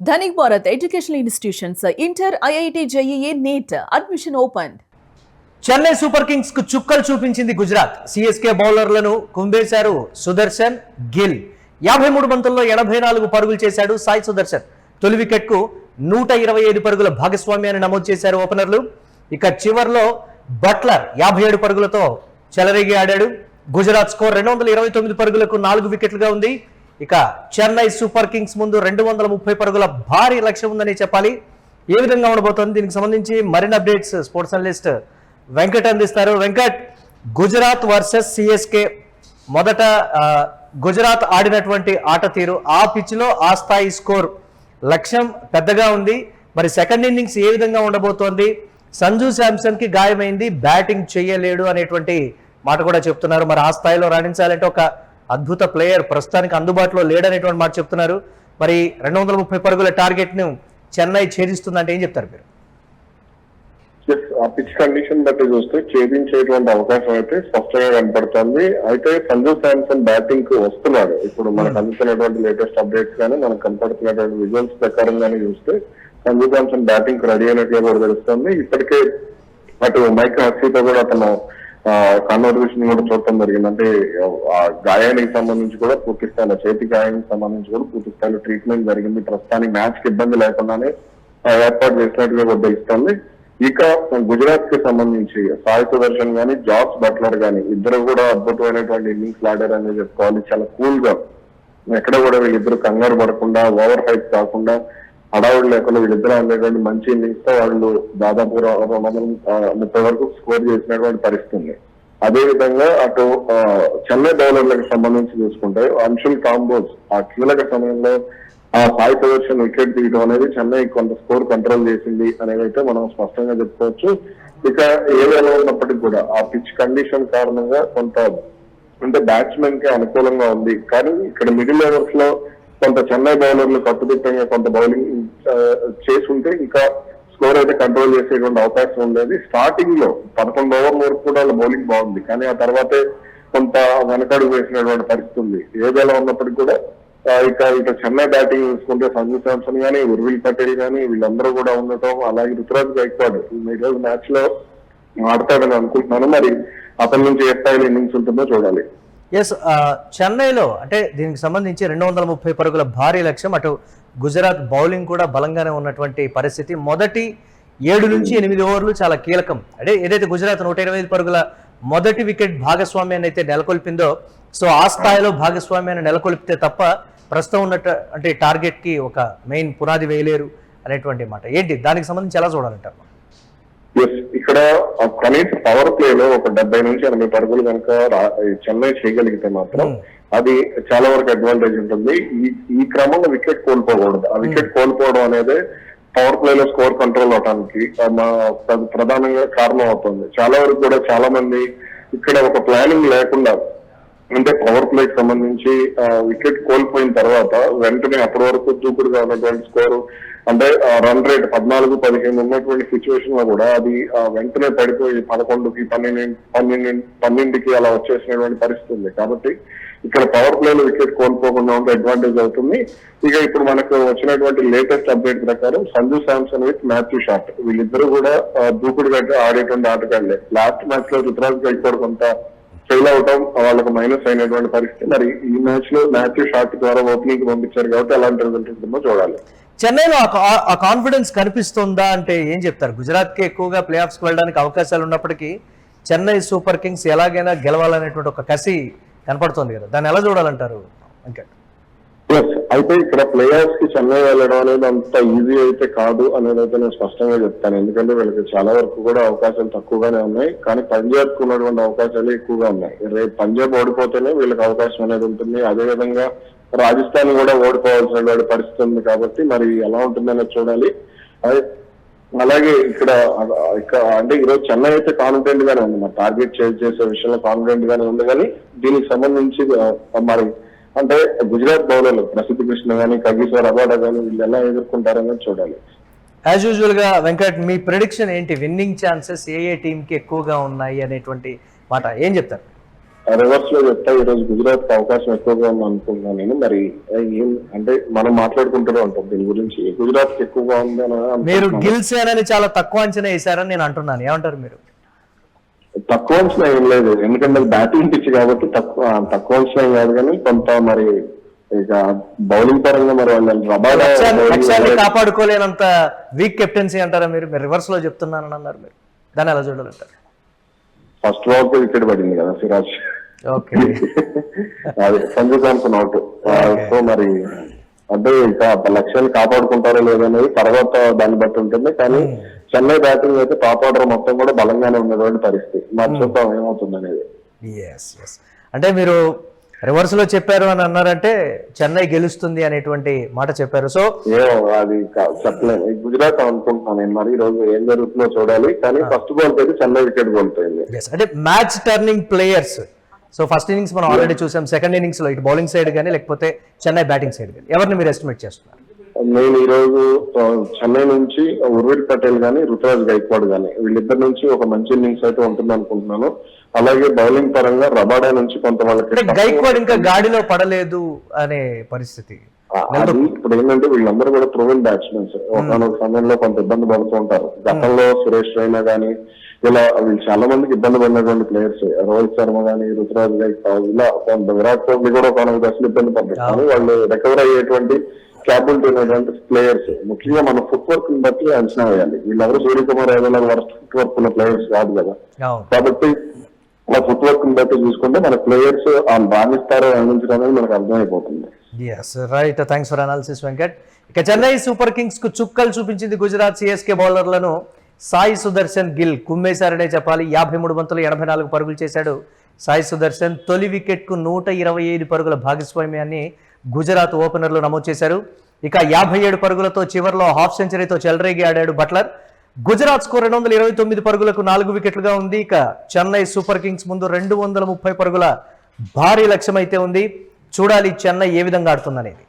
Dhanik Bharat Educational Institutions, Inter, IIT, JEE, NEET, admission opened. Chennai super Kings కు చుక్కలు చూపించింది Gujarat. CSK బౌలర్లను కుందేశారు Sudarshan Gill. 53 బంతుల్లో 84 పరుగులు చేశాడు సాయి సుదర్శన్. తొలి వికెట్ కు 125 పరుగుల భాగస్వామ్యాన్ని నమోదు చేశారు ఓపెనర్లు. ఇక చివర్లో బట్లర్ 57 పరుగులతో చెలరేగి ఆడాడు. గుజరాత్ స్కోర్ 229 పరుగులకు 4 వికెట్లుగా ఉంది. ఇక చెన్నై సూపర్ కింగ్స్ ముందు 230 పరుగుల భారీ లక్ష్యం ఉందని చెప్పాలి. ఏ విధంగా ఉండబోతోంది, దీనికి సంబంధించి మరిన్ని అప్డేట్స్ స్పోర్ట్స్ అనలిస్ట్ వెంకట్ అందిస్తారు. వెంకట్, గుజరాత్ వర్సెస్ సిఎస్కే, మొదట గుజరాత్ ఆడినటువంటి ఆట తీరు, ఆ పిచ్లో ఆ స్థాయి స్కోర్, లక్ష్యం పెద్దగా ఉంది. మరి సెకండ్ ఇన్నింగ్స్ ఏ విధంగా ఉండబోతోంది? సంజు శాంసన్ కి గాయమైంది, బ్యాటింగ్ చేయలేడు అనేటువంటి మాట కూడా చెప్తున్నారు. మరి ఆ స్థాయిలో రాణించాలంటే ఒక అద్భుత ప్లేయర్ ప్రస్తుతానికి అందుబాటులో లేడనేటువంటి మాట చెప్తున్నారు. మరి 230 పరుగుల టార్గెట్ ను చెన్నై ఛేదిస్తుందంటే ఏం చెప్తారు మీరు? ఆ పిచ్ కండిషన్ బట్టి చూస్తే ఛేదించేటువంటి అవకాశం అయితే స్పష్టంగా కనపడుతుంది. అయితే సంజు శాంసన్ బ్యాటింగ్ కు వస్తున్నాడు. ఇప్పుడు మనకు అందుతున్నటువంటి లేటెస్ట్ అప్డేట్స్ కానీ మనకు కనపడుతున్నటువంటి విజువల్స్ ప్రకారం కానీ చూస్తే సంజు శాంసన్ బ్యాటింగ్ రెడీ అయినట్లుగా కూడా తెలుస్తుంది. ఇప్పటికే అటు మైక్ హర్షీతో కూడా అతను కన్వర్జేషన్ కూడా చూడటం జరిగింది. అంటే ఆ గాయానికి సంబంధించి కూడా పూర్తి స్థాయిలో, చేతి గాయానికి సంబంధించి కూడా పూర్తి స్థాయిలో ట్రీట్మెంట్ జరిగింది. ప్రస్తుతానికి మ్యాచ్ కి ఇబ్బంది లేకుండానే ఏర్పాటు చేసినట్టుగా కూడా తెలుస్తుంది. ఇక గుజరాత్ కి సంబంధించి సాయి సుదర్శన్ గానీ, జాస్ బట్లర్ గానీ ఇద్దరు కూడా అద్భుతమైనటువంటి ఇన్నింగ్స్ ఆడారని చెప్పుకోవాలి. చాలా కూల్ గా, ఎక్కడ కూడా వీళ్ళిద్దరు కంగారు పడకుండా, ఓవర్ హైట్ కాకుండా, హడావుడు లేకుండా వీళ్ళిద్దరు ఆడేటువంటి మంచి ఇన్నింగ్స్ తో వాళ్ళు దాదాపు 230 వరకు స్కోర్ చేసినటువంటి పరిస్థితి. అదే విధంగా అటు చెన్నై బౌలర్లకు సంబంధించి చూసుకుంటే అంశుల్ కాంబోజ్ ఆ కీలక సమయంలో ఆ సాయి సుదర్శన్ వికెట్ తీయడం అనేది చెన్నై కొంత స్కోర్ కంట్రోల్ చేసింది అనేది అయితే మనం స్పష్టంగా చెప్పుకోవచ్చు. ఇక ఏదైనా ఉన్నప్పటికీ కూడా ఆ పిచ్ కండిషన్ కారణంగా కొంత అంటే బ్యాట్స్మెన్ కి అనుకూలంగా ఉంది. కానీ ఇక్కడ మిడిల్ ఓవర్స్ లో కొంత చెన్నై బౌలర్లు కట్టుదిట్టంగా కొంత బౌలింగ్ చేసుంటే ఇంకా స్కోర్ అయితే కంట్రోల్ చేసేటువంటి అవకాశం ఉండేది. స్టార్టింగ్ లో 11 ఓవర్ల వరకు కూడా బౌలింగ్ బాగుంది, కానీ ఆ తర్వాతే కొంత వెనకడుగు వేసినటువంటి పరిస్థితి ఉంది. ఏదైనా ఉన్నప్పటికీ కూడా ఇక చెన్నై బ్యాటింగ్ చూసుకుంటే సంజు శాంసన్ గానీ, ఉర్విల్ పటేల్ గానీ వీళ్ళందరూ కూడా ఉండటం, అలాగే రుతురాజ్ గైక్వాడ్ ఈ రోజు మ్యాచ్ లో ఆడతాడని అనుకుంటున్నాను. మరి అతని నుంచి ఏ స్థాయిలో ఇన్నింగ్స్ ఉంటుందో చూడాలి. ఎస్, చెన్నైలో అంటే దీనికి సంబంధించి 230 పరుగుల భారీ లక్ష్యం. అటు గుజరాత్ బౌలింగ్ కూడా బలంగానే ఉన్నటువంటి పరిస్థితి. మొదటి 7 నుంచి 8 ఓవర్లు చాలా కీలకం. అంటే ఏదైతే గుజరాత్ 125 పరుగుల మొదటి వికెట్ భాగస్వామ్యాన్ని అయితే నెలకొల్పిందో, సో ఆ స్థాయిలో భాగస్వామ్యాన్ని నెలకొల్పితే తప్ప ప్రస్తుతం ఉన్నట్టు అంటే టార్గెట్ కి ఒక మెయిన్ పునాది వేయలేరు అనేటువంటి మాట. ఏంటి దానికి సంబంధించి ఎలా చూడాలంటారు? ఇక్కడ కనీస పవర్ ప్లే లో ఒక 70 నుంచి 80 పరుగులు కనుక చెన్నై చేయగలిగితే మాత్రం అది చాలా వరకు అడ్వాంటేజ్ ఉంటుంది. ఈ క్రమంలో వికెట్ కోల్పోకూడదు. ఆ వికెట్ కోల్పోవడం అనేది పవర్ ప్లే లో స్కోర్ కంట్రోల్ అవడానికి ప్రధానంగా కారణం అవుతుంది. చాలా వరకు కూడా చాలా మంది ఇక్కడ ఒక ప్లానింగ్ లేకుండా, అంటే పవర్ ప్లేకి సంబంధించి వికెట్ కోల్పోయిన తర్వాత వెంటనే అప్పటి వరకు దూకుడుగా ఉన్నటువంటి స్కోరు, అంటే రన్ రేట్ 14-15 ఉన్నటువంటి సిచ్యువేషన్ లో కూడా అది వెంటనే పడిపోయి 11కి 12కి అలా వచ్చేసినటువంటి పరిస్థితి ఉంది. కాబట్టి ఇక్కడ పవర్ ప్లే లో వికెట్ కోల్పోకుండా ఉంటే అడ్వాంటేజ్ అవుతుంది. ఇక ఇప్పుడు మనకు వచ్చినటువంటి లేటెస్ట్ అప్డేట్ ప్రకారం Sanju Samson with Matthew shot వీళ్ళిద్దరూ కూడా దూకుడుగా ఆడేటువంటి ఆటగాళ్లే. లాస్ట్ మ్యాచ్ లో రుతురాజ్ గైక్వాడ్ కొంత ఫెయిల్ అవటం వాళ్ళకు మైనస్ అయినటువంటి పరిస్థితి. మరి ఈ మ్యాచ్ లో మాథ్యూ షాట్ ద్వారా ఓపెనింగ్ పంపించారు కాబట్టి ఎలాంటి రిజల్ట్ ఉంటుందో చూడాలి. చెన్నైలో ఆ కాన్ఫిడెన్స్ కనిపిస్తుందా అంటే ఏం చెప్తారు? గుజరాత్ కి ఎక్కువగా ప్లే ఆఫ్స్ కి వెళ్ళడానికి అవకాశాలు ఉన్నప్పటికీ చెన్నై సూపర్ కింగ్స్ ఎలాగైనా గెలవాలనేటువంటి ఒక కసి కనపడుతుంది కదా, దాన్ని ఎలా చూడాలంటారు? అయితే ఇక్కడ ప్లేయర్స్ కి చెన్నై వెళ్ళడం అనేది అంత ఈజీ అయితే కాదు అనేది అయితే నేను స్పష్టంగా చెప్తాను. ఎందుకంటే వీళ్ళకి చాలా వరకు కూడా అవకాశాలు తక్కువగానే ఉన్నాయి, కానీ పంజాబ్ కు ఉన్నటువంటి అవకాశాలు ఎక్కువగా ఉన్నాయి. రేపు పంజాబ్ ఓడిపోతేనే వీళ్ళకి అవకాశం అనేది ఉంటుంది. అదేవిధంగా రాజస్థాన్ కూడా ఓడిపోవాల్సిన పరిస్థితి ఉంది. కాబట్టి మరి ఎలా ఉంటుందనేది చూడాలి. అలాగే ఇక్కడ అంటే ఈరోజు చెన్నై అయితే కాన్ఫిడెంట్ గానే ఉంది, మరి టార్గెట్ చేసే విషయంలో కాన్ఫిడెంట్ గానే ఉంది. కానీ దీనికి సంబంధించి మరి అంటే గుజరాత్ బౌలర్లు ప్రసిద్ధ కృష్ణ గానీ, కగిసో రబాడా గానీ వీళ్ళు ఎలా ఎదుర్కొంటారనేది చూడాలి. యాజ్ యూజువల్ గా వెంకట్, మీ ప్రెడిక్షన్ ఏంటి? విన్నింగ్ ఛాన్సెస్ ఏ టీమ్ కి ఎక్కువగా ఉన్నాయి అనేటువంటి మాట ఏం చెప్తారు? రివర్స్ లో చెప్తా, ఈ రోజు గుజరాత్ కి అవకాశం ఎక్కువగా ఉంది అనుకుంటున్నాను నేను. మరి అంటే మనం మాట్లాడుకుంటూనే ఉంటాం దీని గురించి, గుజరాత్ కి ఎక్కువగా ఉంది అని మీరు అనుకుంటున్నాను. గిల్ సేనని చాలా తక్కువ అంచనా వేశారని నేను అంటున్నాను, ఏమంటారు మీరు? తక్కువ అంచనా ఏం లేదు, ఎందుకంటే బ్యాటింగ్ పిచ్ కాబట్టి తక్కువ అంచనా ఏం కాదు, కానీ కొంత మరి ఇక బౌలింగ్ పరంగా మరి వాళ్ళని లక్ష్యాన్ని కాపాడుకోలేనంత వీక్ కెప్టెన్సీ అంటారా మీరు? రివర్స్ లో చెప్తున్నానని అన్నారు మీరు, దాన్ని ఎలా చూడాలంటారు? ఫస్ట్ ఓవర్ కి వికెట్ పడింది కదా సిరాజ్, ఓకే. అది సంజు శాంసన్ అవుట్. సో మరి అంటే ఇక లక్ష్యాన్ని కాపాడుకుంటారో లేదనేది తర్వాత దాన్ని బట్టి ఉంటుంది. కానీ చెన్నై బ్యాటింగ్ అయితే టాప్ ఆర్డర్ మొత్తం కూడా బలంగానే ఉన్నటువంటి పరిస్థితి. మరి చూద్దాం ఏమవుతుంది అనేది. అంటే మీరు రివర్స్ లో చెప్పారు అని అన్నారంటే చెన్నై గెలుస్తుంది అనేటువంటి మాట చెప్పారు. సో అది చెప్పలేను, గుజరాత్ అనుకుంటున్నాను నేను. మరి ఈ రోజు ఏం జరుగుతుందో చూడాలి. కానీ ఫస్ట్ బాల్ అయితే చెన్నై వికెట్ కోల్పోయింది. అంటే match turning players. So first innings మనం ఆల్రెడీ చూసాం, సెకండ్ ఇన్నింగ్స్ లో ఇటు బౌలింగ్ సైడ్ కానీ లేకపోతే చెన్నై బ్యాటింగ్ సైడ్ కానీ ఎవరిని మీరు ఎస్టిమేట్ చేస్తున్నారు? నేను ఈ రోజు చెన్నై నుంచి ఉర్విల్ పటేల్ గానీ రుతురాజ్ గైక్వాడ్ గానీ వీళ్ళిద్దరి నుంచి ఒక మంచి ఇన్నింగ్స్ అయితే ఉంటుంది అనుకుంటున్నాను. అలాగే బౌలింగ్ పరంగా రబాడా నుంచి కొంత వాళ్ళకి గైక్వాడ్ ఇంకా గాడిలో పడలేదు అనే పరిస్థితి. ఇప్పుడు ఏంటంటే వీళ్ళందరూ కూడా ప్రూవెన్ బ్యాట్స్మెన్స్, ఒకనొక సమయంలో కొంత ఇబ్బంది పడుతూ ఉంటారు. గతంలో సురేష్ రైనా గానీ ఇలా వీళ్ళు చాలా మందికి ఇబ్బంది పడినటువంటి ప్లేయర్స్, రోహిత్ శర్మ గానీ రుతురాజ్ గైక్వాడ్ ఇలా కొంత, విరాట్ కోహ్లీ కూడా ఒక దశలు ఇబ్బంది పడ్డారు. కానీ వాళ్ళు రికవర్ అయ్యేటువంటి క్యాపబిలిటీ ఉన్నటువంటి ప్లేయర్స్. ముఖ్యంగా మన ఫుట్ వర్క్ ని బట్టి అంచనా వేయాలి. వీళ్ళెవరు Suryakumar Yadav worst foot work ఉన్న ప్లేయర్స్ కాదు కదా. కాబట్టి మన ఫుట్ వర్క్ ని బట్టి చూసుకుంటే మన ప్లేయర్స్ రాణిస్తారో అందించడం అనేది మనకు అర్థమైపోతుంది. Right, thanks for analysis Venkat. ఇక చెన్నై సూపర్ కింగ్స్ కు చుక్కలు చూపించింది గుజరాత్. సిఎస్కే బౌలర్లను సాయి సుదర్శన్ గిల్ కుమ్మేశారనే చెప్పాలి. 53 బంతులు 84 పరుగులు చేశాడు సాయి సుదర్శన్. తొలి వికెట్ కు 125 పరుగుల భాగస్వామ్యాన్ని గుజరాత్ ఓపెనర్లు నమోదు చేశారు. ఇక 57 పరుగులతో చివర్లో హాఫ్ సెంచరీతో చెలరేగి ఆడాడు బట్లర్. గుజరాత్ స్కోర్ 229 పరుగులకు 4 వికెట్లుగా ఉంది. ఇక చెన్నై సూపర్ కింగ్స్ ముందు 230 పరుగుల భారీ లక్ష్యం అయితే ఉంది. చూడాలి చెన్నై ఏ విధంగా ఆడుతుందనేది.